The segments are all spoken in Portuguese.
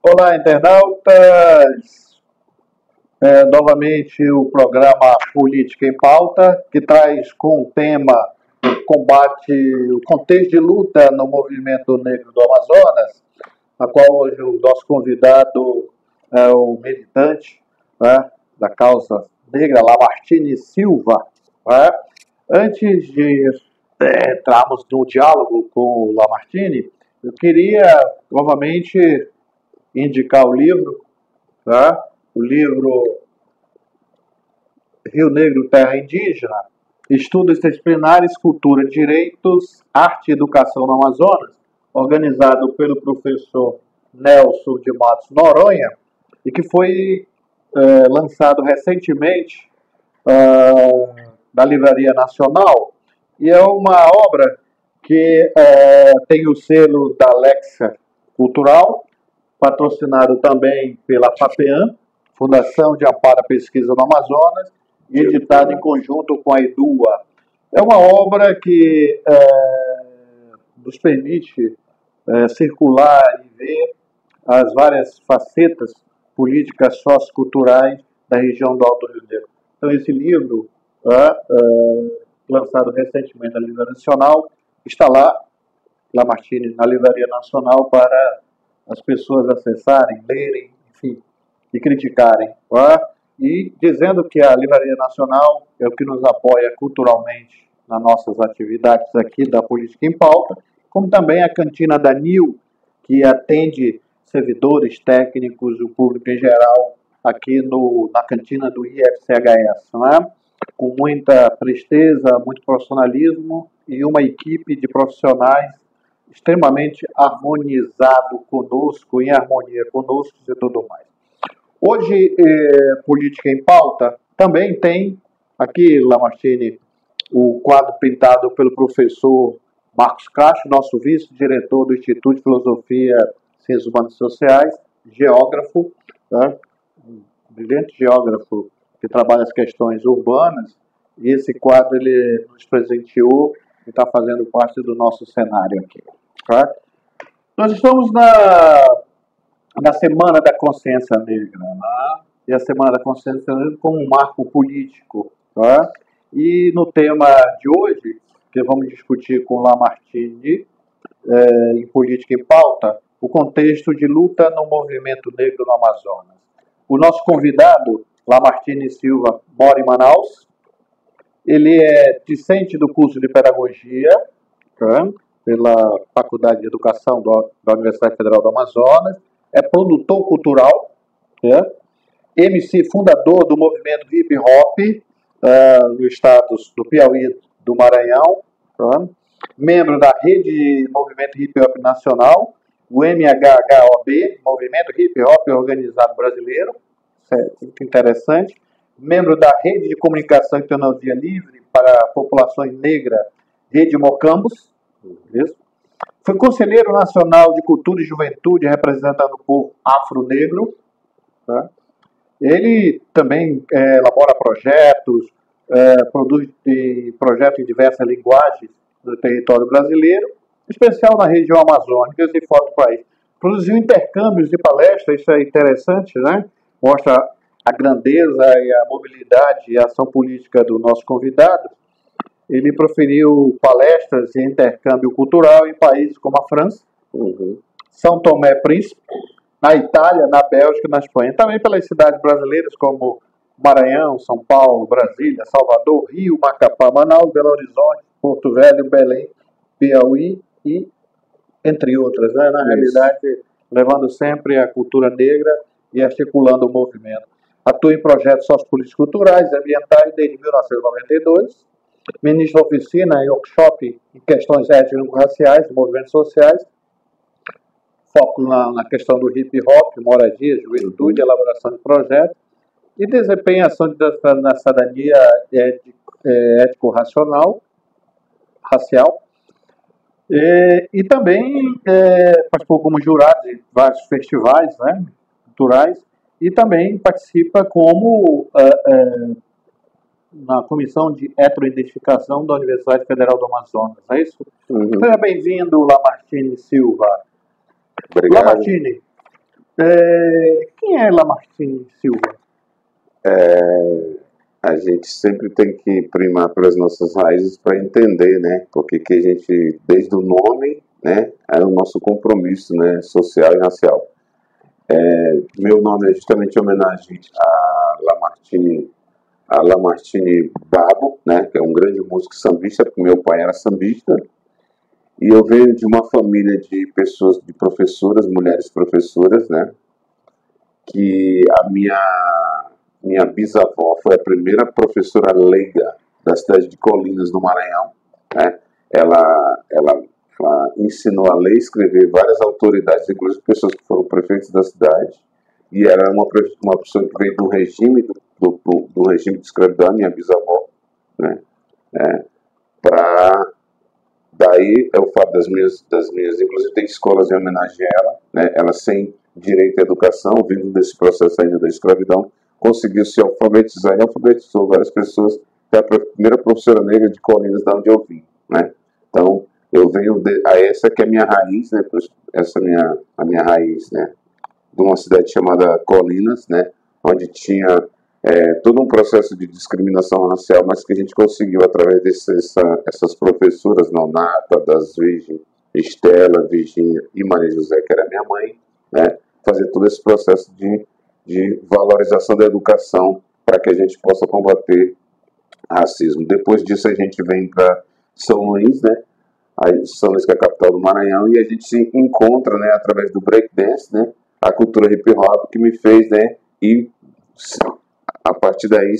Olá, internautas! Novamente o programa Política em Pauta, que traz como tema o combate, o contexto de luta no movimento negro do Amazonas, a qual hoje o nosso convidado é o militante, né, da causa negra, Lamartine Silva. Né? Antes de entrarmos no diálogo com o Lamartine, eu queria novamente indicar o livro, tá? O livro Rio Negro, Terra Indígena, Estudos Disciplinares, Cultura, Direitos, Arte e Educação no Amazonas, organizado pelo professor Nelson de Matos Noronha, e que foi lançado recentemente da Livraria Nacional, e é uma obra que tem o selo da Lexia Cultural, patrocinado também pela FAPEAM, Fundação de Amparo à Pesquisa no Amazonas, e editado em conjunto com a EDUA. É uma obra que nos permite circular e ver as várias facetas políticas socioculturais da região do Alto Rio Negro. Então, esse livro, lançado recentemente na Livraria Nacional, está lá, Lamartine, na Livraria Nacional, para as pessoas acessarem, lerem, enfim, e criticarem. E dizendo que a Livraria Nacional é o que nos apoia culturalmente nas nossas atividades aqui da Política em Pauta, como também a Cantina da NIL, que atende servidores técnicos, o público em geral, aqui na cantina do IFCHS, né? Com muita presteza, muito profissionalismo e uma equipe de profissionais extremamente harmonizado conosco, em harmonia conosco e tudo mais. Hoje, Política em Pauta também tem aqui, Lamartine, o quadro pintado pelo professor Marcos Castro, nosso vice-diretor do Instituto de Filosofia, Ciências Humanas e Sociais, geógrafo, né? Um brilhante geógrafo que trabalha as questões urbanas, e esse quadro ele nos presenteou e está fazendo parte do nosso cenário aqui. Tá? Nós estamos na Semana da Consciência Negra, né? E a Semana da Consciência Negra como um marco político. Tá? E no tema de hoje, que vamos discutir com Lamartine, em Política em Pauta, o contexto de luta no movimento negro no Amazonas. O nosso convidado, Lamartine Silva, mora em Manaus. Ele é discente do curso de Pedagogia, tá? Pela Faculdade de Educação da Universidade Federal do Amazonas, é produtor cultural, MC fundador do movimento hip hop no estado do Piauí, do Maranhão, membro da rede Movimento Hip Hop Nacional, o MHHOB, Movimento Hip Hop Organizado Brasileiro, muito interessante, membro da rede de comunicação e tecnologia livre para populações negras, Rede Mocambos. Isso. Foi conselheiro nacional de cultura e juventude, representando o povo afro-negro. Tá? Ele também elabora projetos, produz projetos em diversas linguagens do território brasileiro, em especial na região amazônica e fora do país. Produziu intercâmbios de palestras, isso é interessante, né? Mostra a grandeza e a mobilidade e a ação política do nosso convidado. Ele proferiu palestras e intercâmbio cultural em países como a França, São Tomé e Príncipe, na Itália, na Bélgica e na Espanha. Também pelas cidades brasileiras como Maranhão, São Paulo, Brasília, Salvador, Rio, Macapá, Manaus, Belo Horizonte, Porto Velho, Belém, Piauí e entre outras. Né? Na realidade, levando sempre a cultura negra e articulando o movimento. Atua em projetos sociopolíticos culturais e ambientais desde 1992. Ministro da oficina e workshop em questões étnico-raciais, movimentos sociais, foco na questão do hip hop, moradia, juventude, elaboração de projetos, e desempenha ação na cidadania ético-racial, e também participou como jurado de vários festivais, né, culturais, e também participa como na Comissão de Heteroidentificação da Universidade Federal do Amazonas, é isso? Seja bem-vindo, Lamartine Silva. Obrigado. Lamartine, Quem é Lamartine Silva? A gente sempre tem que primar pelas nossas raízes para entender, né? Porque que a gente, desde o nome, né, é o nosso compromisso, né, social e racial. Meu nome é justamente em homenagem a Lamartine Babo, né, que é um grande músico sambista, porque meu pai era sambista. E eu venho de uma família de pessoas, de professoras, mulheres professoras, né? Que a minha bisavó foi a primeira professora leiga da cidade de Colinas, no Maranhão, né? Ela ensinou a ler e escrever várias autoridades, inclusive pessoas que foram prefeitos da cidade. E era uma pessoa que veio do regime do regime de escravidão, minha bisavó, né? Daí é o fato das minhas, inclusive tem escolas em homenagem a ela, né? Ela sem direito à educação, vindo desse processo ainda da escravidão, conseguiu se alfabetizar e alfabetizou várias pessoas, que é a primeira professora negra de Colinas, da onde eu vim, né? Então, eu venho essa que é a minha raiz, né? Essa é a minha raiz, né? De uma cidade chamada Colinas, né? Onde tinha todo um processo de discriminação racial, mas que a gente conseguiu, através dessas professoras, Nonata, das Virgem, Estela, Virgínia e Maria José, que era minha mãe, né, fazer todo esse processo de valorização da educação para que a gente possa combater racismo. Depois disso a gente vem para São Luís, né, São Luís, que é a capital do Maranhão, e a gente se encontra, né, através do breakdance, né, a cultura hip hop que me fez, né, e a partir daí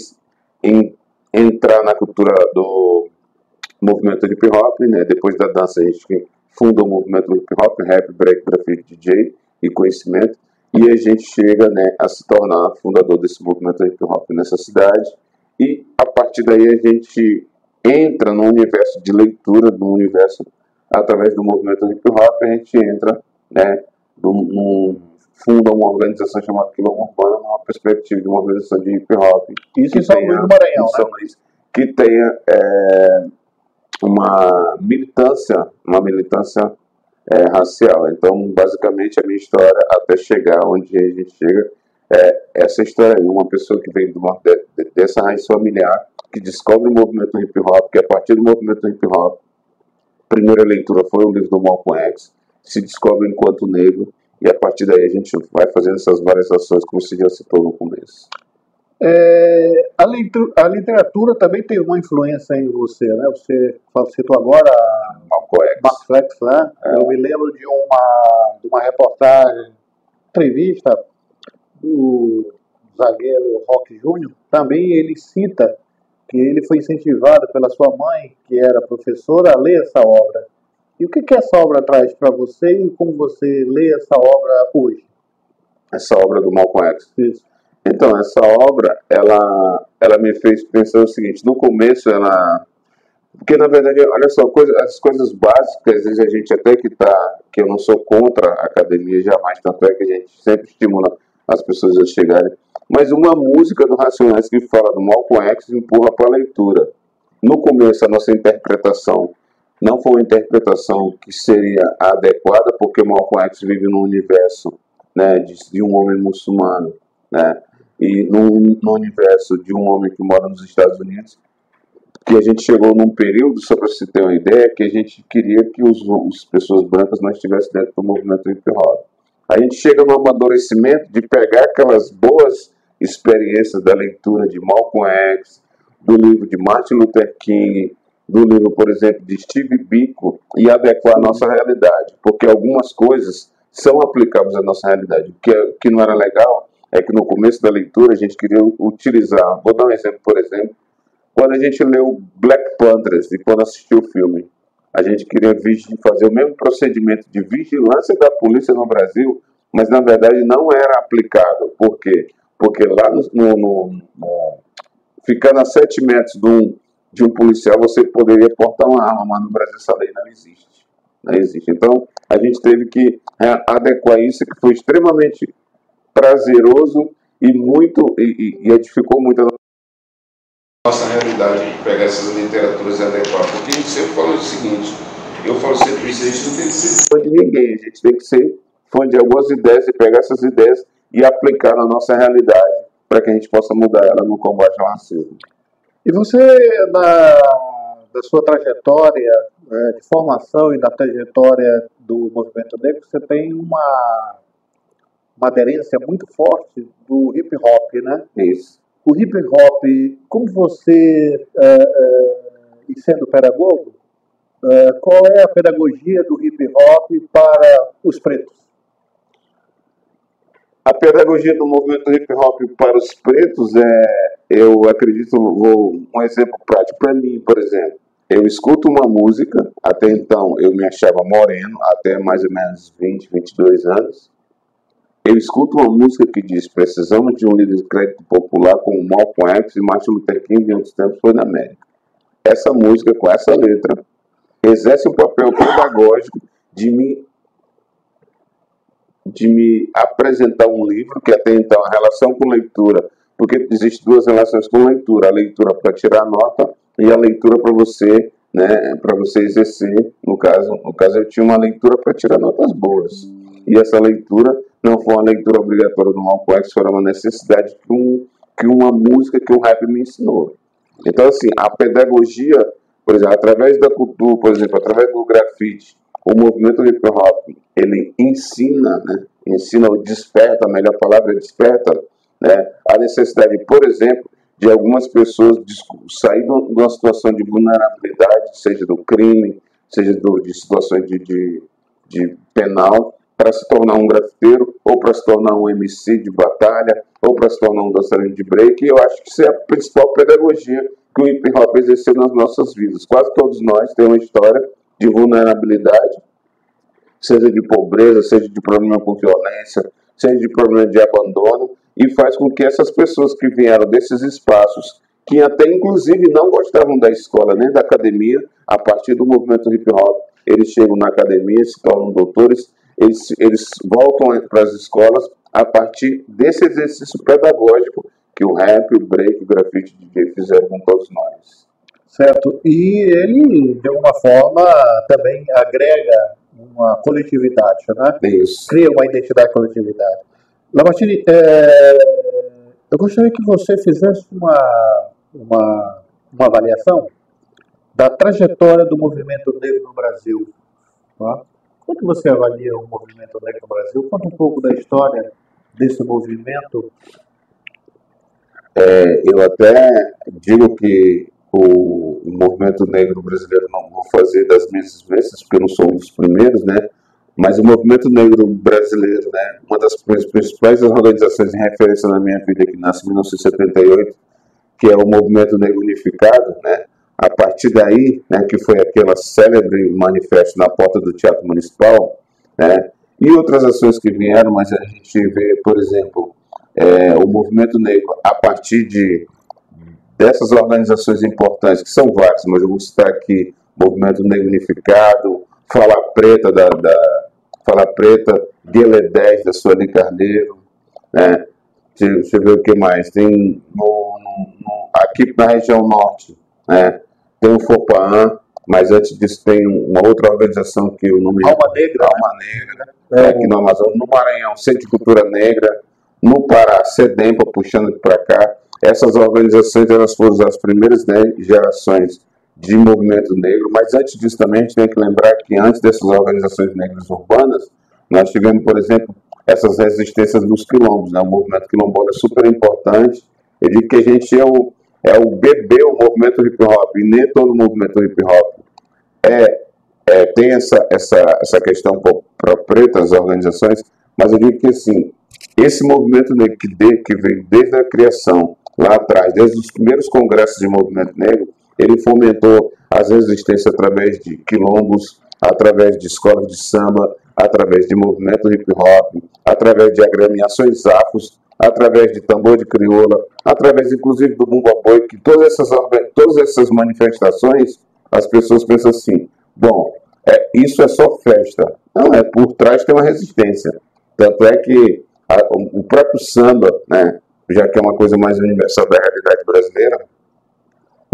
entrar na cultura do movimento hip hop, né? Depois da dança a gente funda o movimento hip hop, rap, break, grafite, DJ e conhecimento, e a gente chega, né, a se tornar fundador desse movimento hip hop nessa cidade, e a partir daí a gente entra no universo de leitura, no universo através do movimento hip hop, a gente entra, né, funda uma organização chamada Quilombo Urbano, uma perspectiva de uma organização de hip hop. Isso em São Luís do Maranhão, né? Que tenha uma militância racial. Então, basicamente, a minha história até chegar onde a gente chega é essa história aí. Uma pessoa que vem dessa raiz familiar, que descobre o movimento hip hop, que a partir do movimento hip hop, a primeira leitura foi o livro do Malcolm X, se descobre enquanto negro, e a partir daí a gente vai fazendo essas várias ações, como você já citou no começo. A literatura também tem uma influência em você, né? Você citou agora Malcolm X, né? Eu me lembro de uma reportagem, entrevista do zagueiro Roque Júnior. Também ele cita que ele foi incentivado pela sua mãe, que era professora, a ler essa obra. E o que essa obra traz para você e como você lê essa obra hoje? Essa obra do Malcolm X? Isso. Então, essa obra, ela me fez pensar o seguinte, no começo porque na verdade, olha só, as coisas básicas, às vezes a gente até que eu não sou contra a academia jamais, tanto é que a gente sempre estimula as pessoas a chegarem, mas uma música do Racionais que fala do Malcolm X empurra para a leitura. No começo, a nossa interpretação não foi uma interpretação que seria adequada, porque Malcolm X vive num universo, né, de um homem muçulmano, né, e no universo de um homem que mora nos Estados Unidos, que a gente chegou num período, só para você ter uma ideia, que a gente queria que as pessoas brancas não estivessem dentro do movimento hip hop. A gente chega no amadurecimento de pegar aquelas boas experiências da leitura de Malcolm X, do livro de Martin Luther King, do livro, por exemplo, de Steve Biko, e adequar a nossa realidade, porque algumas coisas são aplicáveis à nossa realidade. O que não era legal é que no começo da leitura a gente queria utilizar, vou dar um exemplo, por exemplo, quando a gente leu Black Panthers e quando assistiu o filme, a gente queria fazer o mesmo procedimento de vigilância da polícia no Brasil, mas na verdade não era aplicável. Por quê? Porque lá ficando a 7 metros de um policial, você poderia portar uma arma, mas no Brasil essa lei não existe. Não existe. Então, a gente teve que adequar isso, que foi extremamente prazeroso e edificou muito a nossa realidade, pegar essas literaturas e adequar. Porque a gente sempre fala o seguinte, eu falo sempre isso, a gente não tem que ser fã de ninguém, a gente tem que ser fonte de algumas ideias e pegar essas ideias e aplicar na nossa realidade para que a gente possa mudar ela no combate ao racismo. E você, da sua trajetória de formação e da trajetória do movimento negro, você tem uma aderência muito forte do hip hop, né? Isso. O hip hop, como você, e sendo pedagogo, qual é a pedagogia do hip hop para os pretos? A pedagogia do movimento hip hop para os pretos eu acredito, um exemplo prático para mim, por exemplo. Eu escuto uma música, até então eu me achava moreno, até mais ou menos 20, 22 anos. Eu escuto uma música que diz: precisamos de um líder de crédito popular como Malcolm X e Martin Luther King em outros tempos foi na América. Essa música, com essa letra, exerce um papel pedagógico de me apresentar um livro, que até então a relação com leitura, porque existem duas relações com leitura: a leitura para tirar nota e a leitura para você, né, para você exercer. No caso eu tinha uma leitura para tirar notas boas, e essa leitura não foi uma leitura obrigatória do Malcolm X, foi uma necessidade que uma música, que o rap me ensinou. Então, assim, a pedagogia, por exemplo, através da cultura, por exemplo, através do grafite, o movimento hip hop, ele ensina, né? Ensina ou desperta, a melhor palavra é desperta, né? A necessidade, por exemplo, de algumas pessoas sair de uma situação de vulnerabilidade, seja do crime, seja de situações de penal, para se tornar um grafiteiro, ou para se tornar um MC de batalha, ou para se tornar um dançarino de break. E eu acho que isso é a principal pedagogia que o hip hop exerceu nas nossas vidas. Quase todos nós temos uma história de vulnerabilidade, seja de pobreza, seja de problema com violência, seja de problema de abandono, e faz com que essas pessoas que vieram desses espaços, que até inclusive não gostavam da escola nem da academia, a partir do movimento hip hop, eles chegam na academia, se tornam doutores, eles voltam para as escolas a partir desse exercício pedagógico que o rap, o break, o grafite DJ fizeram com todos nós. Certo. E ele, de alguma forma, também agrega uma coletividade, né? Isso. Cria uma identidade coletividade. Lamartine, eu gostaria que você fizesse uma avaliação da trajetória do movimento negro no Brasil. Tá? Como que você avalia o movimento negro no Brasil? Conta um pouco da história desse movimento. Eu até digo que o movimento negro brasileiro, não vou fazer das minhas vivências, porque eu não sou um dos primeiros, né? Mas o movimento negro brasileiro, né? Uma das principais organizações em referência na minha vida, que nasce em 1978, que é o Movimento Negro Unificado, né? A partir daí, né, que foi aquela célebre manifesto na porta do Teatro Municipal, né? E outras ações que vieram, mas a gente vê, por exemplo, o movimento negro, a partir dessas organizações importantes, que são várias, mas eu vou citar aqui Movimento Negro Unificado, Fala Preta, Fala Preta, Guilé 10, da Sueli Carneiro, né? Deixa eu ver o que mais. Tem aqui na região norte, né? Tem o FOPAAN, mas antes disso tem uma outra organização que o nome Alma Negra. Alma Negra, aqui no Amazonas, no Maranhão, Centro de Cultura Negra, no Pará, SEDEMPA, puxando para cá. Essas organizações, elas foram as primeiras, né, gerações de movimento negro, mas antes disso também a gente tem que lembrar que antes dessas organizações negras urbanas, nós tivemos, por exemplo, essas resistências dos quilombos, né? O movimento quilombola é super importante. Eu digo que a gente é o bebê, o movimento hip hop, e nem todo movimento hip hop tem essa questão para pretas organizações, mas eu digo que assim, esse movimento negro que veio desde a criação, lá atrás, desde os primeiros congressos de movimento negro, ele fomentou as resistências através de quilombos, através de escolas de samba, através de movimento hip hop, através de agremiações afros, através de tambor de crioula, através inclusive do bumba boi, que todas essas manifestações, as pessoas pensam assim, bom, isso é só festa. Não, por trás tem uma resistência. Tanto é que o próprio samba, né, já que é uma coisa mais universal da realidade brasileira,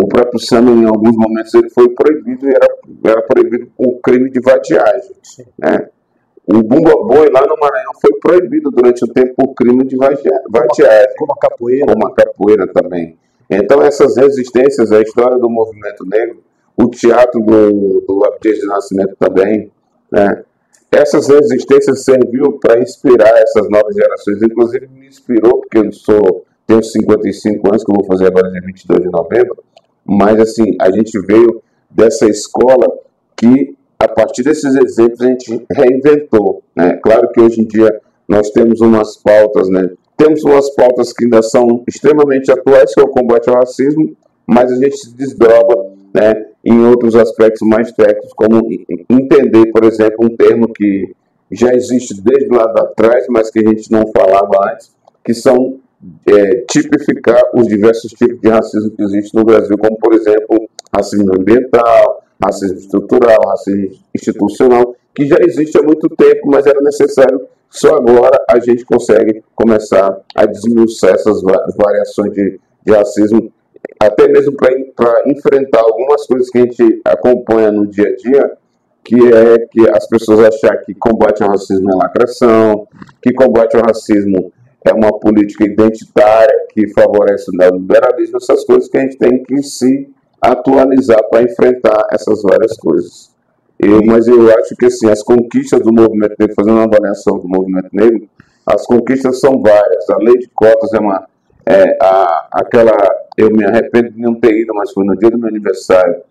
o próprio samba, em alguns momentos, ele foi proibido, e era proibido o crime de vadiagem, né? O Bumba Boi lá no Maranhão foi proibido durante um tempo por crime de vadiagem. Como a capoeira. Como a capoeira também. Então essas resistências, a história do movimento negro, o teatro do Abdias de Nascimento também, né? Essas resistências serviu para inspirar essas novas gerações. Inclusive me inspirou, porque tenho 55 anos, que eu vou fazer agora dia 22 de novembro, mas assim, a gente veio dessa escola que, a partir desses exemplos, a gente reinventou, né? Claro que hoje em dia nós temos umas pautas, né? Temos umas pautas que ainda são extremamente atuais, que é o combate ao racismo, mas a gente se desdobra, né, em outros aspectos mais técnicos, como entender, por exemplo, um termo que já existe desde lá atrás, mas que a gente não falava antes, que são tipificar os diversos tipos de racismo que existem no Brasil, como, por exemplo, racismo ambiental, racismo estrutural, racismo institucional, que já existe há muito tempo, mas era necessário. Só agora a gente consegue começar a desmiuçar essas variações de racismo, até mesmo para enfrentar algumas coisas que a gente acompanha no dia a dia, que é que as pessoas acham que combate ao racismo é lacração, que combate ao racismo é uma política identitária que favorece o neoliberalismo, essas coisas que a gente tem que se atualizar para enfrentar essas várias coisas. Mas eu acho que assim, as conquistas do movimento negro, fazendo uma avaliação do movimento negro, as conquistas são várias. A lei de cotas eu me arrependo de não ter ido, mas foi no dia do meu aniversário.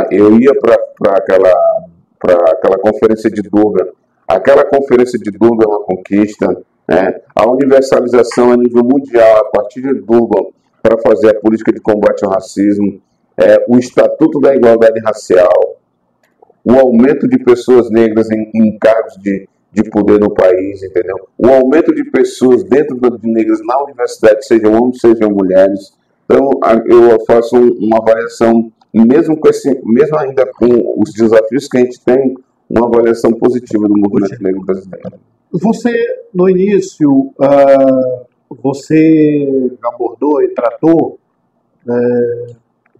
Eu ia para aquela conferência de Durban. Aquela conferência de Durban é uma conquista, né? A universalização a nível mundial, a partir de Durban, para fazer a política de combate ao racismo, o Estatuto da Igualdade Racial, o aumento de pessoas negras em cargos de poder no país, entendeu? O aumento de pessoas dentro de negras na universidade, sejam homens, sejam mulheres. Então, eu faço uma avaliação, mesmo ainda com os desafios que a gente tem, uma avaliação positiva do movimento negro brasileiro. Você, no início, você abordou e tratou,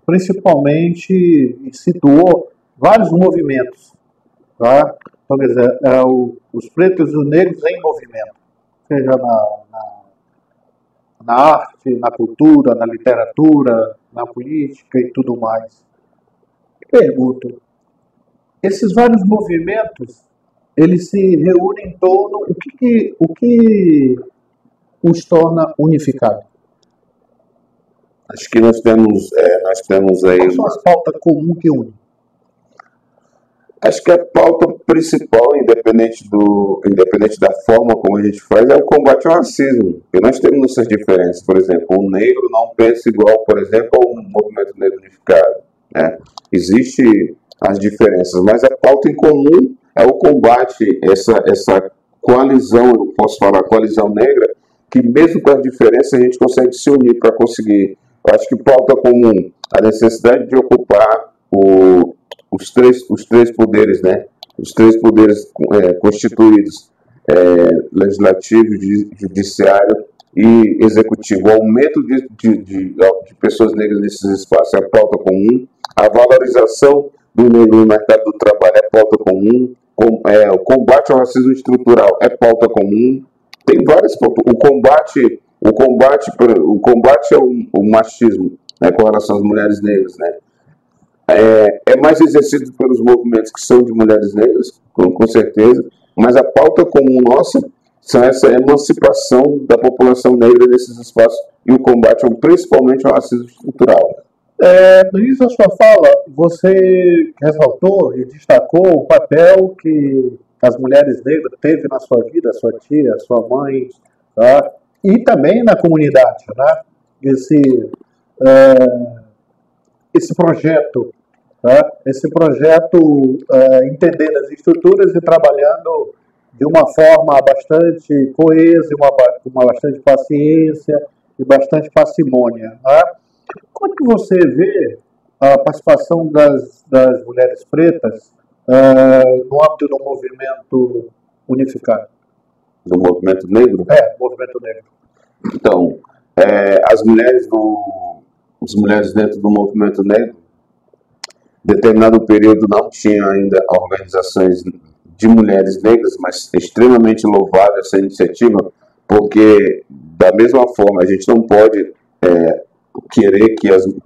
principalmente, e situou vários movimentos, tá? Então, quer dizer, os pretos e os negros em movimento, seja na arte, na cultura, na literatura, na política e tudo mais. Pergunto, esses vários movimentos, eles se reúnem em torno, o que os torna unificados? Acho que nós temos aí... Quais são as pautas comuns que unem? Acho que a pauta principal, independente da forma como a gente faz, é o combate ao racismo. E nós temos nossas diferenças. Por exemplo, o negro não pensa igual, por exemplo, ao movimento negro unificado, né? Existem as diferenças, mas a pauta em comum é o combate, essa coalizão, eu posso falar coalizão negra, que mesmo com as diferenças a gente consegue se unir para conseguir. Eu acho que pauta comum, a necessidade de ocupar os três poderes, né? Os três poderes constituídos, legislativo, judiciário e executivo. O aumento de pessoas negras nesses espaços é a pauta comum. A valorização do negro no mercado do trabalho é pauta comum. O combate ao racismo estrutural é pauta comum. Tem várias pautas. O combate ao machismo, né, com relação às mulheres negras, né? É mais exercido pelos movimentos que são de mulheres negras, com certeza, mas a pauta comum nossa são essa emancipação da população negra nesses espaços e o combate principalmente ao racismo estrutural. No início da sua fala, você ressaltou e destacou o papel que as mulheres negras teve na sua vida, sua tia, sua mãe, tá? E também na comunidade, né? Esse projeto, tá? Entendendo as estruturas e trabalhando de uma forma bastante coesa, com bastante paciência e bastante parcimônia, tá? Como que você vê a participação das mulheres pretas no âmbito do movimento unificado? Do movimento negro? Movimento negro. Então, as mulheres dentro do movimento negro, em determinado período não tinham ainda organizações de mulheres negras, mas é extremamente louvável essa iniciativa, porque da mesma forma a gente não pode querer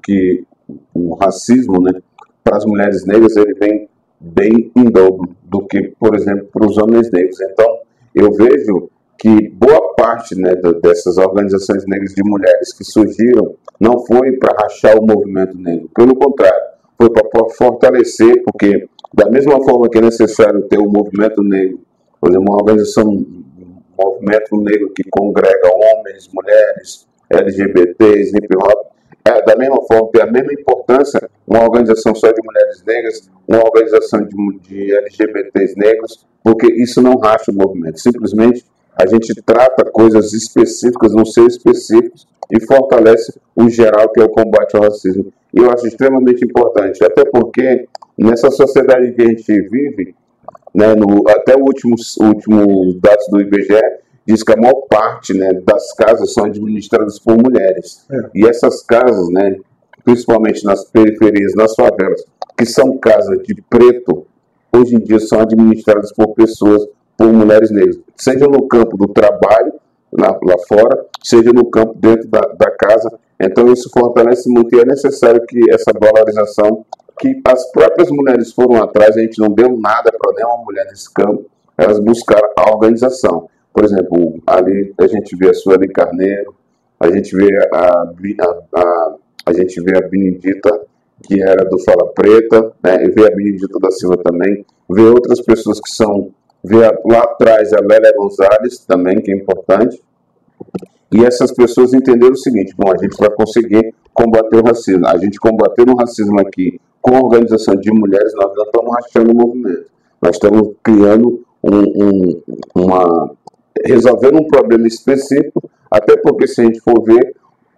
que o racismo, né, para as mulheres negras ele vem bem em dobro do que, por exemplo, para os homens negros. Então, eu vejo que boa parte, né, dessas organizações negras de mulheres que surgiram não foi para rachar o movimento negro, pelo contrário, foi para fortalecer, porque da mesma forma que é necessário ter um movimento negro, por exemplo, uma organização, um movimento negro que congrega homens, mulheres, LGBTs, hip hop, da mesma forma, tem a mesma importância uma organização só de mulheres negras, uma organização de LGBTs negros, porque isso não racha o movimento. Simplesmente a gente trata coisas específicas, não ser específicos, e fortalece o geral, que é o combate ao racismo. E eu acho extremamente importante, até porque nessa sociedade que a gente vive, né, até o último dados do IBGE, diz que a maior parte, né, das casas são administradas por mulheres. E essas casas, né, principalmente nas periferias, nas favelas, que são casas de preto, hoje em dia são administradas por pessoas, por mulheres negras, seja no campo do trabalho, lá fora, seja no campo dentro da casa. Então isso fortalece muito e é necessário que essa valorização, que as próprias mulheres foram atrás, a gente não deu nada para nenhuma mulher nesse campo, elas buscaram a organização. Por exemplo, ali a gente vê a Sueli Carneiro, a gente vê a gente vê a Benedita, que era do Fala Preta, né? E vê a Benedita da Silva também, vê outras pessoas que são, lá atrás a Lélia Gonzalez também, que é importante, e essas pessoas entenderam o seguinte: bom, a gente vai conseguir combater o racismo, a gente combatendo o racismo aqui com a organização de mulheres, nós não estamos rachando o movimento, nós estamos criando resolvendo um problema específico, até porque se a gente for ver,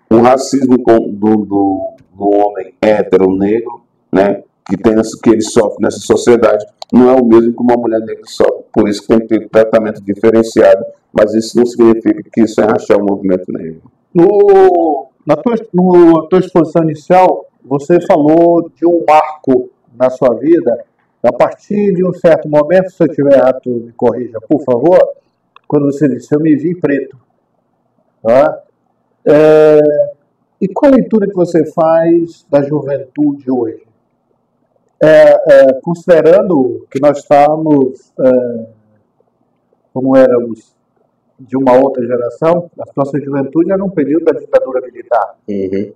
o racismo do homem hétero negro, né, que ele sofre nessa sociedade, não é o mesmo que uma mulher negra sofre, por isso que tem que ter tratamento diferenciado, mas isso não significa que isso é rachar o movimento negro. Na tua exposição inicial, você falou de um marco na sua vida, a partir de um certo momento, se eu estiver errado, me corrija, por favor, quando você disse: eu me vi preto. Tá? E qual a leitura que você faz da juventude hoje? Considerando que nós estamos, como éramos de uma outra geração, a nossa juventude era um período da ditadura militar.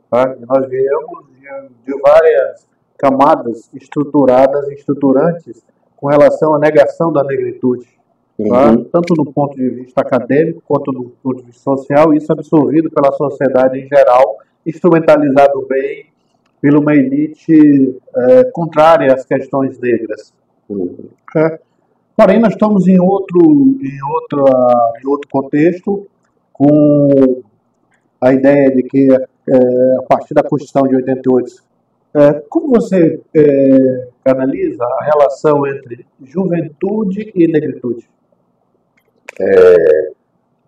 Tá? E nós viemos de várias camadas estruturadas e estruturantes com relação à negação da negritude. Tá? Tanto do ponto de vista acadêmico quanto do ponto de vista social, isso absorvido pela sociedade em geral, instrumentalizado bem por uma elite contrária às questões negras. Porém, nós estamos em outro contexto, com a ideia de que, a partir da Constituição de 88, como você analisa a relação entre juventude e negritude?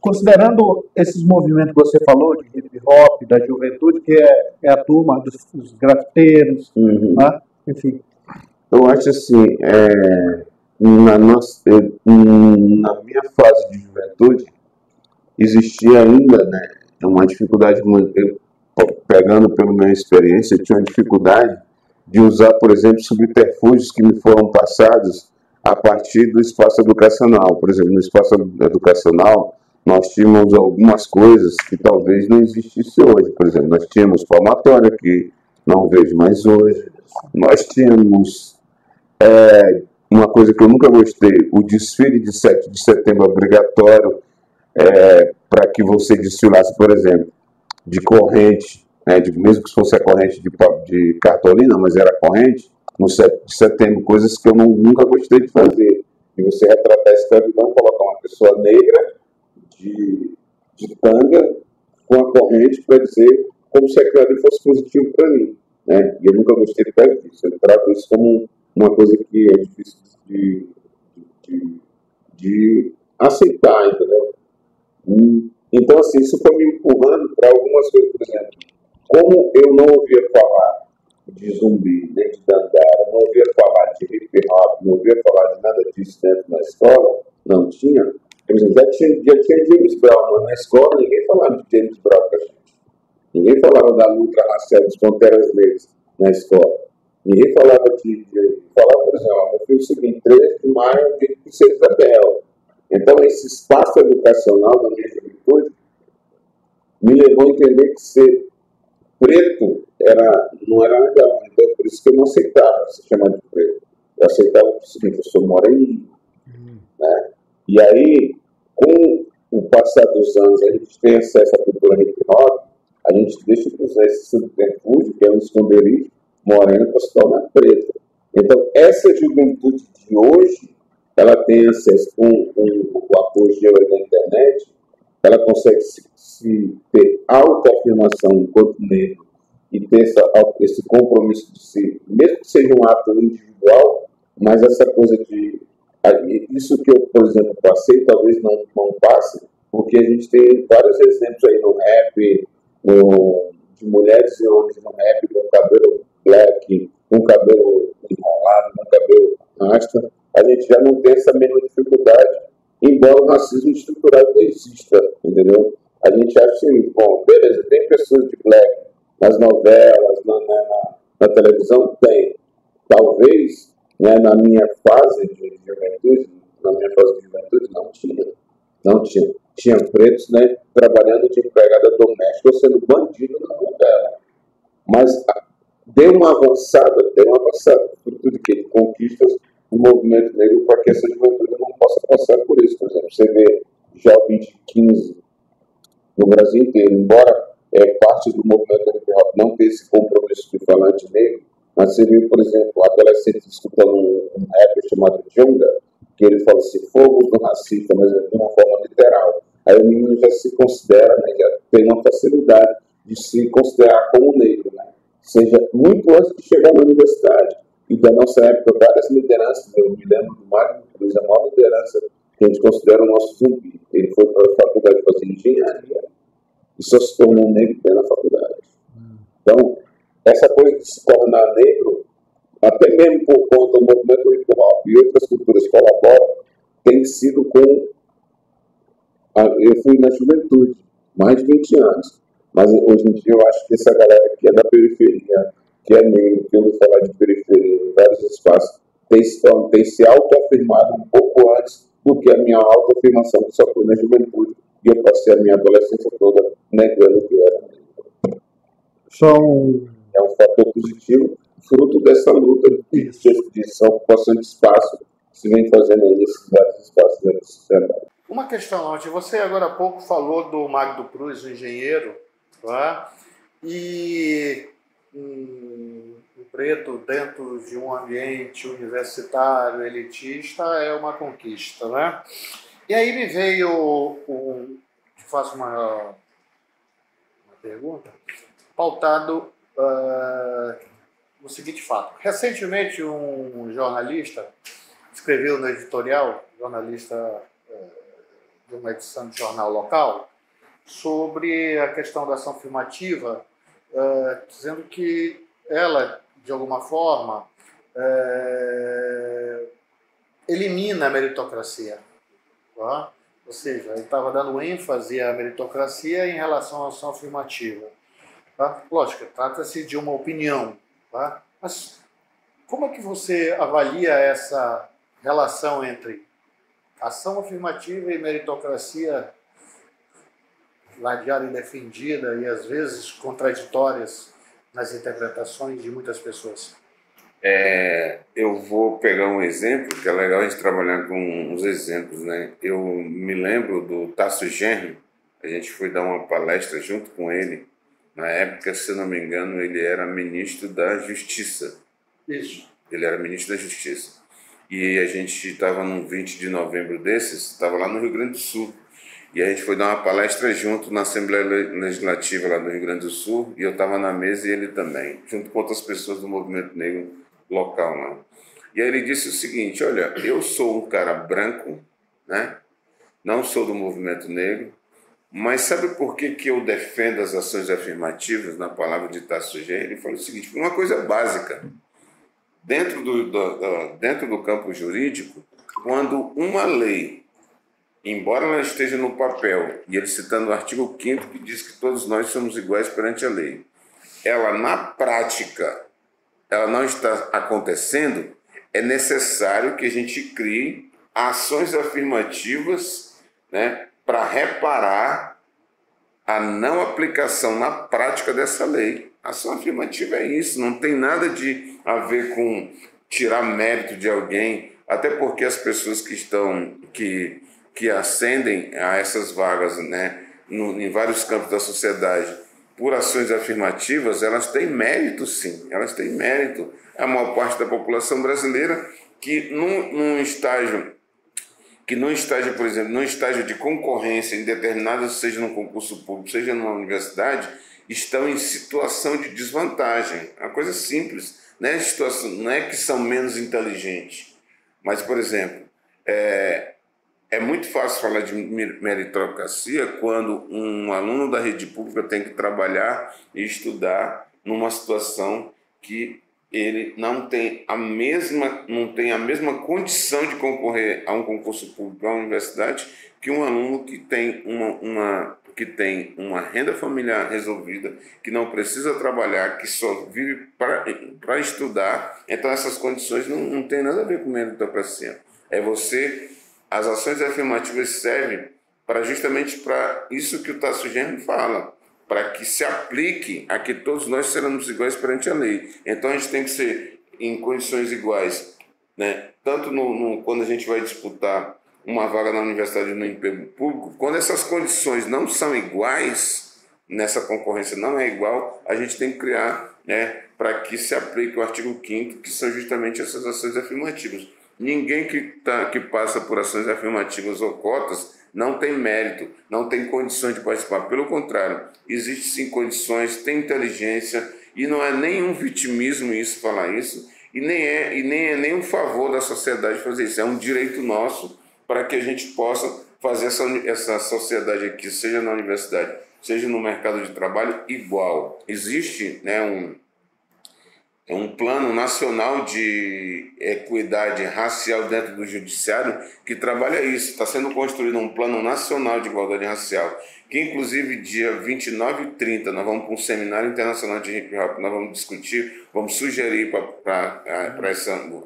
Considerando esses movimentos que você falou, de hip hop, da juventude, que é a turma dos grafiteiros, né? Enfim. Eu acho assim, na minha fase de juventude, existia ainda, né, uma dificuldade, pegando pela minha experiência, eu tinha uma dificuldade de usar, por exemplo, subterfúgios que me foram passados a partir do espaço educacional. Por exemplo, no espaço educacional, nós tínhamos algumas coisas que talvez não existissem hoje. Por exemplo, nós tínhamos palmatória, que não vejo mais hoje. Nós tínhamos uma coisa que eu nunca gostei, o desfile de 7 de setembro obrigatório, para que você desfilasse, por exemplo, de corrente, né, mesmo que fosse a corrente de cartolina, mas era corrente, no 7 de setembro, coisas que eu nunca gostei de fazer. E você retratar a escravidão, colocar uma pessoa negra de tanga com a corrente para dizer como se aquilo ali fosse positivo para mim. Né? E eu nunca gostei de fazer isso. Eu trato isso como uma coisa que é difícil de aceitar, entendeu? Então, assim, isso foi me empurrando para algumas coisas. Por exemplo, como eu não ouvia falar de zumbi, nem de dandara, não ouvia falar de hip hop, não ouvia falar de nada disso dentro da escola, não tinha. Por exemplo, já tinha James Brown, mas na escola ninguém falava de James Brown com a gente. Ninguém falava da luta racial dos Panteras Negras na escola. Ninguém falava falava, por exemplo, eu fiz o seguinte, 13 de maio de Princesa Isabel. Então, esse espaço educacional da minha juventude me levou a entender que ser preto não era legal. Então, por isso que eu não aceitava se chamar de preto. Eu aceitava o seguinte, eu sou moreninho. Né? E aí, com o passar dos anos, a gente tem acesso à cultura hip hop, a gente deixa de usar esse subterfúgio, que é um esconderijo, moreno, para se tornar preto. Então, essa juventude de hoje, ela tem acesso com o apogeu da internet, ela consegue ter autoafirmação enquanto negro e ter esse compromisso de si, mesmo que seja um ato individual, mas essa coisa de... Isso que eu, por exemplo, passei, talvez não passe, porque a gente tem vários exemplos aí no rap, de mulheres e homens no rap com cabelo black, com cabelo enrolado, com cabelo rasta. A gente já não tem essa mesma dificuldade, embora o racismo estrutural exista, entendeu? A gente acha assim, bom, beleza, tem pessoas de black nas novelas, na televisão, tem. Talvez, né, na minha fase de juventude, não tinha. Tinha pretos, né, trabalhando de empregada doméstica ou sendo bandido na novela. Mas deu uma avançada, fruto de quê? De conquistas do movimento negro para que essa juventude não possa passar por isso. Por exemplo, você vê jovens de 15 no Brasil inteiro, embora parte do movimento hip hop não tenha esse compromisso de falante negro, mas você vê, por exemplo, adolescentes escutando um rapper chamado Djonga, que ele fala assim, fogo do racista, mas de uma forma literal. Aí o menino já se considera, né, já tem uma facilidade de se considerar como negro, né? Seja muito antes de chegar na universidade. E da nossa época, várias lideranças, eu me lembro do Magno Cruz, a maior liderança que a gente considera o nosso zumbi. Ele foi para a faculdade fazer engenharia e só se tornou negro na faculdade. Então, essa coisa de se tornar negro, até mesmo por conta do movimento hip hop e outras culturas colaboram, tem sido com... Eu fui na juventude, mais de 20 anos, mas hoje em dia eu acho que essa galera que é da periferia, que é negro, que ouve falar de periferia em vários espaços, tem se autoafirmado um pouco antes do que a minha autoafirmação, que só foi na juventude, e eu passei a minha adolescência toda negando que eu era negro. É um fator positivo, fruto dessa luta de ocupação de espaço que se vem fazendo aí nesses vários espaços da sociedade. Uma questão, Lorde, você agora há pouco falou do Magno Cruz, o engenheiro, tá? E um preto dentro de um ambiente universitário, elitista, é uma conquista, né? E aí me veio faço uma pergunta, pautado no seguinte fato. Recentemente, um jornalista escreveu no editorial, jornalista de uma edição de jornal local, sobre a questão da ação afirmativa, dizendo que ela, de alguma forma, elimina a meritocracia. Tá? Ou seja, ele estava dando ênfase à meritocracia em relação à ação afirmativa. Tá? Lógico, trata-se de uma opinião. Tá? Mas como é que você avalia essa relação entre ação afirmativa e meritocracia ladeada e defendida e às vezes contraditórias nas interpretações de muitas pessoas? Eu vou pegar um exemplo, que é legal a gente trabalhar com uns exemplos, né? Eu me lembro do Tasso Genro, a gente foi dar uma palestra junto com ele. Na época, se não me engano, ele era ministro da Justiça. Isso. Ele era ministro da Justiça. E a gente estava num 20 de novembro desses, estava lá no Rio Grande do Sul. E a gente foi dar uma palestra junto na Assembleia Legislativa lá no Rio Grande do Sul, e eu estava na mesa e ele também, junto com outras pessoas do movimento negro local lá. E aí ele disse o seguinte, olha, eu sou um cara branco, né? Não sou do movimento negro, mas sabe por que eu defendo as ações afirmativas na palavra de Tasso Genro? Ele falou o seguinte, uma coisa básica. dentro do campo jurídico, quando uma lei, embora ela esteja no papel, e ele citando o artigo 5º que diz que todos nós somos iguais perante a lei, ela na prática, ela não está acontecendo, é necessário que a gente crie ações afirmativas, né, para reparar a não aplicação na prática dessa lei. A ação afirmativa é isso, não tem nada de a ver com tirar mérito de alguém, até porque as pessoas que ascendem a essas vagas, né, em vários campos da sociedade, por ações afirmativas, elas têm mérito, sim, elas têm mérito. A maior parte da população brasileira que num estágio, por exemplo, num estágio de concorrência em determinadas, seja no concurso público, seja numa universidade, estão em situação de desvantagem. É uma coisa simples, né? Não é que são menos inteligentes, mas, por exemplo, é muito fácil falar de meritocracia quando um aluno da rede pública tem que trabalhar e estudar numa situação que ele não tem a mesma condição de concorrer a um concurso público, a uma universidade, que um aluno que tem uma renda familiar resolvida, que não precisa trabalhar, que só vive para estudar. Então essas condições não tem nada a ver com meritocracia. As ações afirmativas servem justamente para isso que o Tasso Genro fala, para que se aplique a que todos nós seremos iguais perante a lei. Então a gente tem que ser em condições iguais, né? Tanto quando a gente vai disputar uma vaga na universidade no emprego público, quando essas condições não são iguais, nessa concorrência não é igual, a gente tem que criar, né, para que se aplique o artigo 5º, que são justamente essas ações afirmativas. Ninguém que passa por ações afirmativas ou cotas não tem mérito, não tem condições de participar. Pelo contrário, existe sim condições, tem inteligência, e não é nenhum vitimismo isso falar isso, e nem é nenhum favor da sociedade fazer isso. É um direito nosso para que a gente possa fazer essa sociedade aqui, seja na universidade, seja no mercado de trabalho, igual. Existe, né, um plano nacional de equidade racial dentro do judiciário que trabalha isso. Está sendo construído um plano nacional de igualdade racial, que inclusive dia 29 e 30 nós vamos para um seminário internacional de hip hop, nós vamos discutir, vamos sugerir para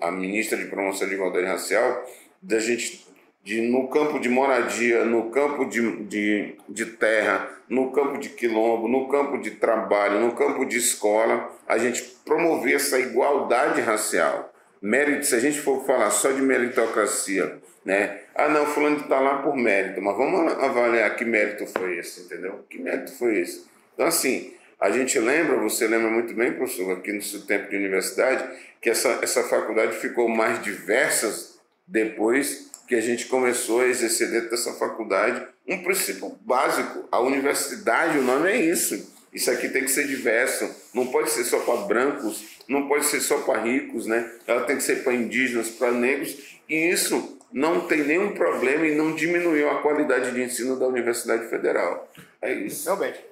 a ministra de promoção de igualdade racial, da gente no campo de moradia, no campo de terra, no campo de quilombo, no campo de trabalho, no campo de escola, a gente promover essa igualdade racial. Mérito, se a gente for falar só de meritocracia, né? Ah, não, fulano está lá por mérito, mas vamos avaliar que mérito foi esse, entendeu? Que mérito foi esse? Então, assim, a gente você lembra muito bem, professor, aqui no seu tempo de universidade, que essa faculdade ficou mais diversa depois que a gente começou a exercer dentro dessa faculdade um princípio básico. A universidade, o nome é isso. Isso aqui tem que ser diverso. Não pode ser só para brancos, não pode ser só para ricos, né? Ela tem que ser para indígenas, para negros. E isso não tem nenhum problema e não diminuiu a qualidade de ensino da Universidade Federal. É isso. Realmente.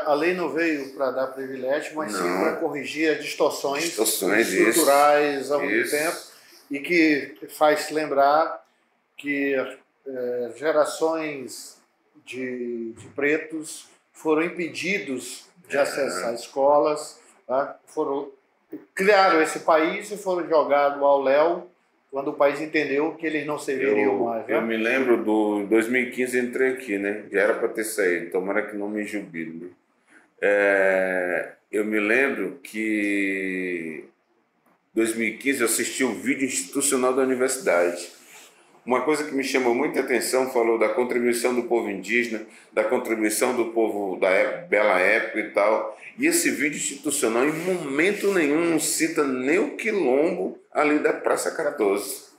A lei não veio para dar privilégio, mas sim para corrigir as distorções estruturais ao mesmo tempo, e que faz lembrar que gerações de pretos foram impedidos de acessar escolas, tá? Criaram esse país e foram jogados ao léu quando o país entendeu que eles não serviriam mais. Né? Eu me lembro em 2015 entrei aqui, né? Já era para ter saído, tomara que não me jubile. Né? Eu me lembro que em 2015 eu assisti o vídeo institucional da universidade. Uma coisa que me chamou muita atenção, falou da contribuição do povo indígena, da contribuição do povo da bela época e tal. E esse vídeo institucional, em momento nenhum, não cita nem o quilombo ali da Praça 14.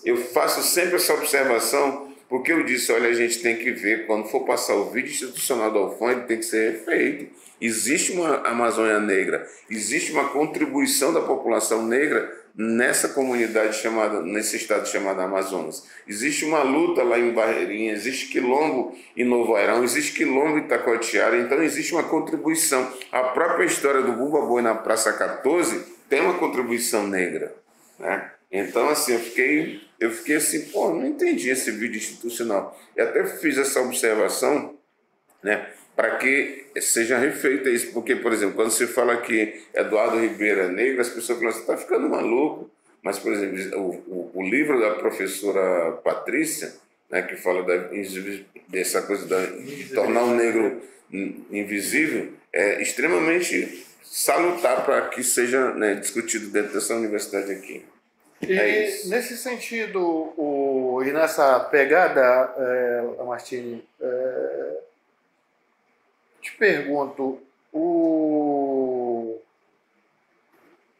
Eu faço sempre essa observação, porque eu disse, olha, a gente tem que ver, quando for passar o vídeo institucional do Alfon, ele tem que ser refeito. Existe uma Amazônia Negra, existe uma contribuição da população negra nessa comunidade nesse estado chamado Amazonas. Existe uma luta lá em Barreirinha, existe quilombo em Novo Airão, existe quilombo em Itacoatiara, então existe uma contribuição. A própria história do Bumba Boi na Praça 14 tem uma contribuição negra, né? Então, assim, eu fiquei assim, pô, não entendi esse vídeo institucional. Eu até fiz essa observação, né, para que seja refeita isso, porque, por exemplo, quando se fala que Eduardo Ribeiro é negro, as pessoas falam, você está ficando maluco. Mas, por exemplo, o livro da professora Patrícia, né, que fala dessa coisa de tornar o negro invisível, é extremamente salutar para que seja, né, discutido dentro dessa universidade aqui. E nesse sentido, e nessa pegada, Lamartine, te pergunto,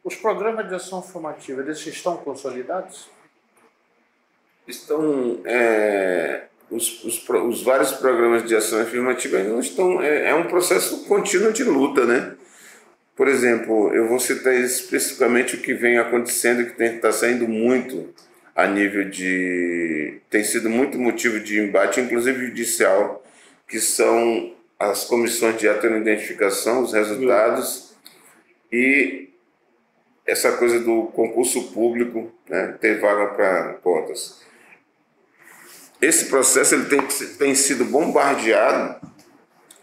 os programas de ação formativa, eles estão consolidados? Estão, os vários programas de ação afirmativa não estão, é um processo contínuo de luta, né? Por exemplo, eu vou citar especificamente o que vem acontecendo, que está saindo muito a nível de... tem sido muito motivo de embate, inclusive judicial, que são as comissões de heteroidentificação, os resultados, e essa coisa do concurso público, né, ter vaga para cotas. Esse processo ele tem sido bombardeado,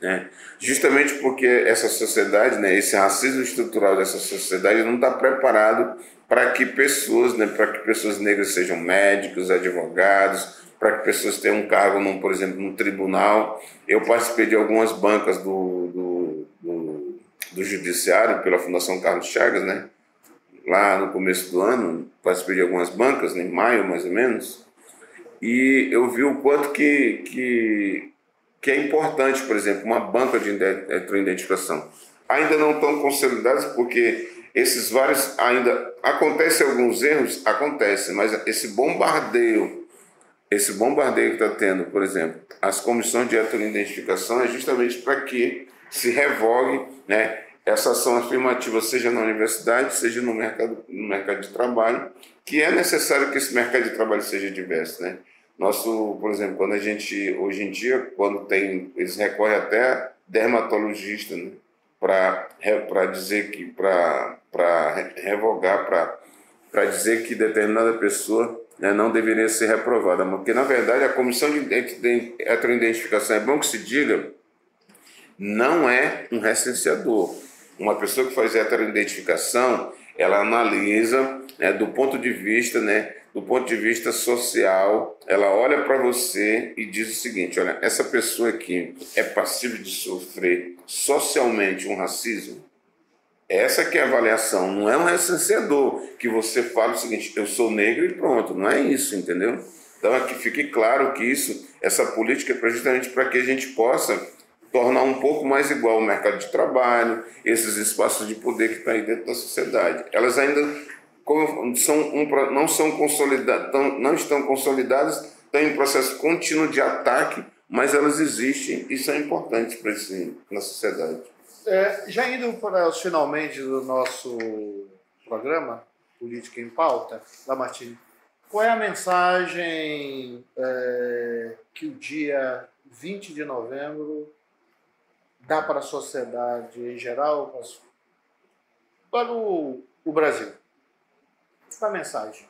né, justamente porque essa sociedade, né, esse racismo estrutural dessa sociedade não está preparado para que pessoas, né, para que pessoas negras sejam médicos, advogados, para que pessoas tenham um cargo, por exemplo, no tribunal. Eu participei de algumas bancas do judiciário pela Fundação Carlos Chagas, né, lá no começo do ano, participei de algumas bancas, em maio mais ou menos, e eu vi o quanto que é importante, por exemplo, uma banca de heteroidentificação. Ainda não estão consolidadas porque esses vários, ainda acontecem alguns erros, acontecem, mas esse bombardeio que está tendo, por exemplo, as comissões de heteroidentificação é justamente para que se revogue, né, essa ação afirmativa, seja na universidade, seja no mercado de trabalho, que é necessário que esse mercado de trabalho seja diverso, né? Por exemplo, quando a gente, hoje em dia, eles recorrem até a dermatologista, né, para dizer que, para revogar, para dizer que determinada pessoa, né, não deveria ser reprovada. Porque, na verdade, a comissão de heteroidentificação, é bom que se diga, não é um recenseador. Uma pessoa que faz heteroidentificação, ela analisa, né, do ponto de vista social, ela olha para você e diz o seguinte: olha, essa pessoa aqui é passível de sofrer socialmente um racismo? Essa que é a avaliação, não é um recenseador que você fala o seguinte: eu sou negro e pronto, não é isso, entendeu? Então, é que fique claro que essa política é justamente para que a gente possa tornar um pouco mais igual o mercado de trabalho, esses espaços de poder que estão aí dentro da sociedade. Elas ainda não estão consolidadas, estão em processo contínuo de ataque, mas elas existem e são importantes na sociedade. Já indo para os finalmente do nosso programa, Política em Pauta, Lamartine, qual é a mensagem que o dia 20 de novembro dá para a sociedade em geral, para o Brasil? Qual é a mensagem?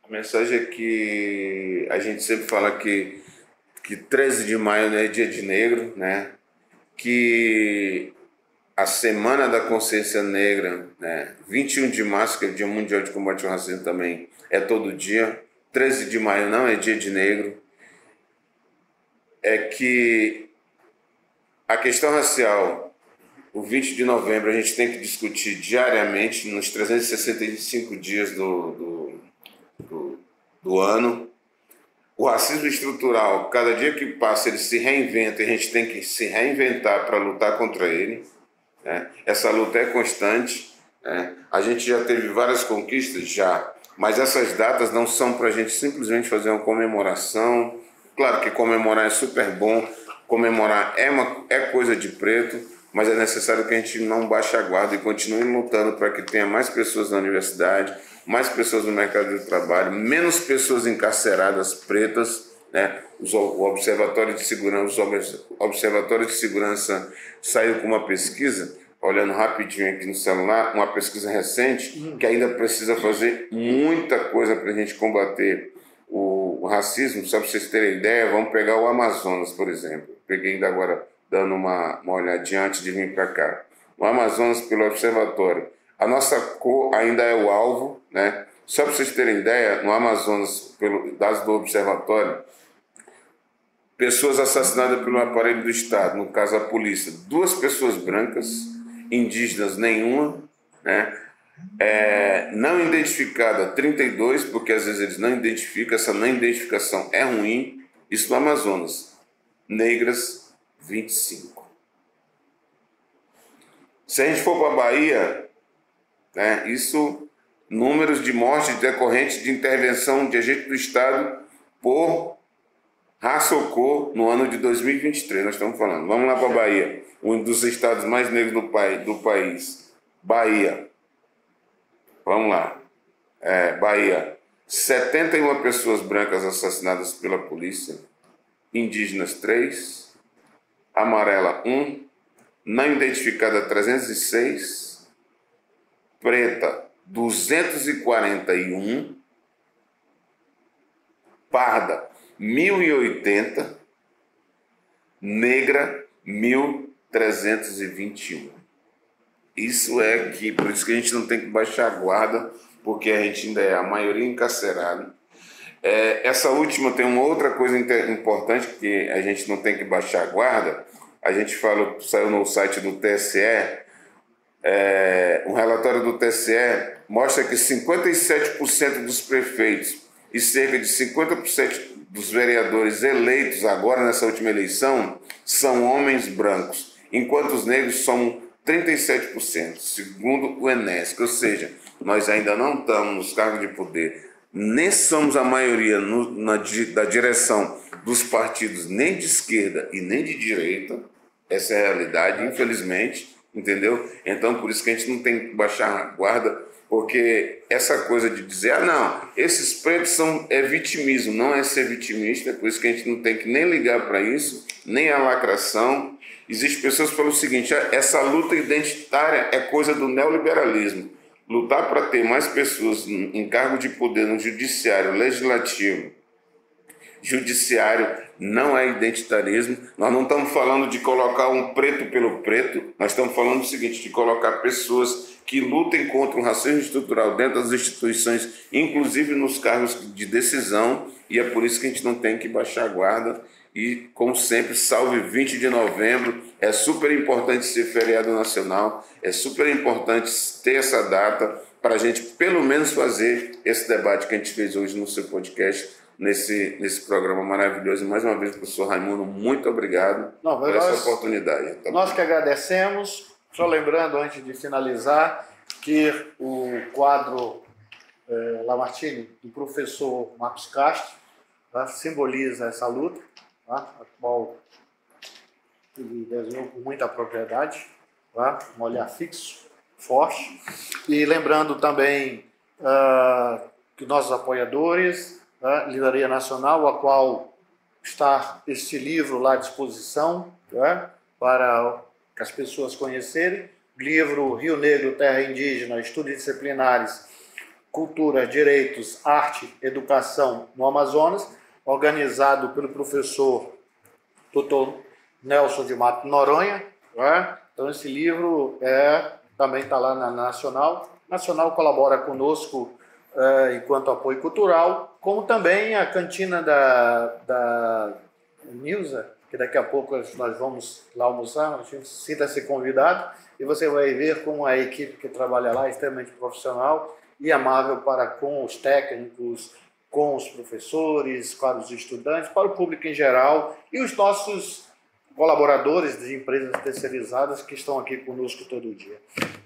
A mensagem é que a gente sempre fala que 13 de maio, né, é dia de negro, né? Que a Semana da Consciência Negra, né, 21 de março, que é o Dia Mundial de Combate ao Racismo também, é todo dia. 13 de maio não é dia de negro. É que a questão racial, o 20 de novembro, a gente tem que discutir diariamente, nos 365 dias do ano. O racismo estrutural, cada dia que passa, ele se reinventa, e a gente tem que se reinventar para lutar contra ele, né? Essa luta é constante, né? A gente já teve várias conquistas, mas essas datas não são para a gente simplesmente fazer uma comemoração. Claro que comemorar é super bom, comemorar é coisa de preto, mas é necessário que a gente não baixe a guarda e continue lutando para que tenha mais pessoas na universidade, mais pessoas no mercado de trabalho, menos pessoas encarceradas pretas, né? O Observatório de Segurança saiu com uma pesquisa olhando rapidinho aqui no celular, uma pesquisa recente que ainda precisa fazer muita coisa para a gente combater o racismo. Só para vocês terem ideia, vamos pegar o Amazonas, por exemplo. Peguei ainda agora, dando uma olhadinha antes de vir para cá. O Amazonas, pelo observatório. A nossa cor ainda é o alvo, né? Só para vocês terem ideia, no Amazonas, pelo dados do observatório, pessoas assassinadas pelo aparelho do Estado, no caso a polícia, 2 pessoas brancas, indígenas nenhuma, né? Não identificada 32, porque às vezes eles não identificam, essa não identificação é ruim, isso no Amazonas. Negras, 25. Se a gente for para a Bahia, né, isso, números de mortes decorrentes de intervenção de agente do Estado por raça ou cor no ano de 2023, nós estamos falando. Vamos lá para a Bahia, um dos estados mais negros do país. Bahia. Vamos lá. Bahia. 71 pessoas brancas assassinadas pela polícia. Indígenas, 3. Amarela, 1. Não identificada, 306. Preta, 241. Parda, 1.080, negra 1.321. Isso é que, por isso que a gente não tem que baixar a guarda, porque a gente ainda é a maioria encarcerada. Essa última tem uma outra coisa importante que a gente não tem que baixar a guarda. A gente falou, saiu no site do TSE, um relatório do TSE mostra que 57% dos prefeitos e cerca de 50% dos vereadores eleitos agora nessa última eleição são homens brancos, enquanto os negros são 37%, segundo o Enesco. Ou seja, nós ainda não estamos nos cargos de poder, nem somos a maioria da direção dos partidos, nem de esquerda e nem de direita. Essa é a realidade, infelizmente, entendeu? Então, por isso que a gente não tem que baixar a guarda, porque essa coisa de dizer, não, esses pretos é vitimismo, não é ser vitimista, por isso que a gente não tem que nem ligar para isso, nem a lacração. Existem pessoas que falam o seguinte, essa luta identitária é coisa do neoliberalismo. Lutar para ter mais pessoas em cargo de poder no judiciário, legislativo, judiciário não é identitarismo. Nós não estamos falando de colocar um preto pelo preto, nós estamos falando o seguinte, de colocar pessoas que lutem contra o racismo estrutural dentro das instituições, inclusive nos cargos de decisão, e é por isso que a gente não tem que baixar a guarda. E, como sempre, salve 20 de novembro, é super importante ser feriado nacional, é super importante ter essa data para a gente, pelo menos, fazer esse debate que a gente fez hoje no seu podcast, nesse programa maravilhoso. E, mais uma vez, professor Raimundo, muito obrigado por essa oportunidade. Nós que agradecemos. Só lembrando, antes de finalizar, que o quadro Lamartine, do professor Marcos Castro, tá, simboliza essa luta, tá, a qual ele desenhou com muita propriedade, tá, um olhar fixo, forte. E lembrando também que nossos apoiadores, tá, Livraria Nacional, a qual está este livro lá à disposição, tá, para que as pessoas conhecerem, livro Rio Negro, Terra Indígena, Estudos Disciplinares, Cultura, Direitos, Arte, Educação no Amazonas, organizado pelo professor Dr. Nelson de Mato Noronha. Né? Então esse livro também está lá na Nacional. Nacional colabora conosco enquanto apoio cultural, como também a cantina da Nilza, que daqui a pouco nós vamos lá almoçar, sinta-se convidado, e você vai ver como a equipe que trabalha lá é extremamente profissional e amável para com os técnicos, com os professores, para os estudantes, para o público em geral e os nossos colaboradores de empresas terceirizadas que estão aqui conosco todo dia.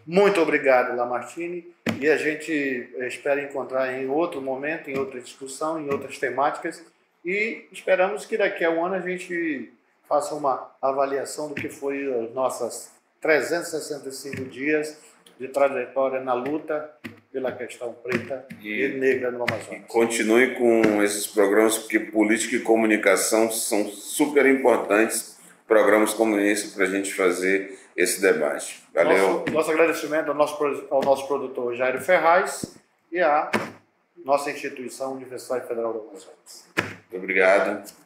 Muito obrigado, Lamartine, e a gente espera encontrar em outro momento, em outra discussão, em outras temáticas, e esperamos que daqui a um ano a gente faça uma avaliação do que foi os nossos 365 dias de trajetória na luta pela questão preta e negra no Amazonas. Continue com esses programas, porque política e comunicação são super importantes, programas como esse, para a gente fazer esse debate. Valeu. Nosso agradecimento ao nosso produtor Jairo Ferraz e à nossa instituição Universidade Federal do Amazonas. Muito obrigado.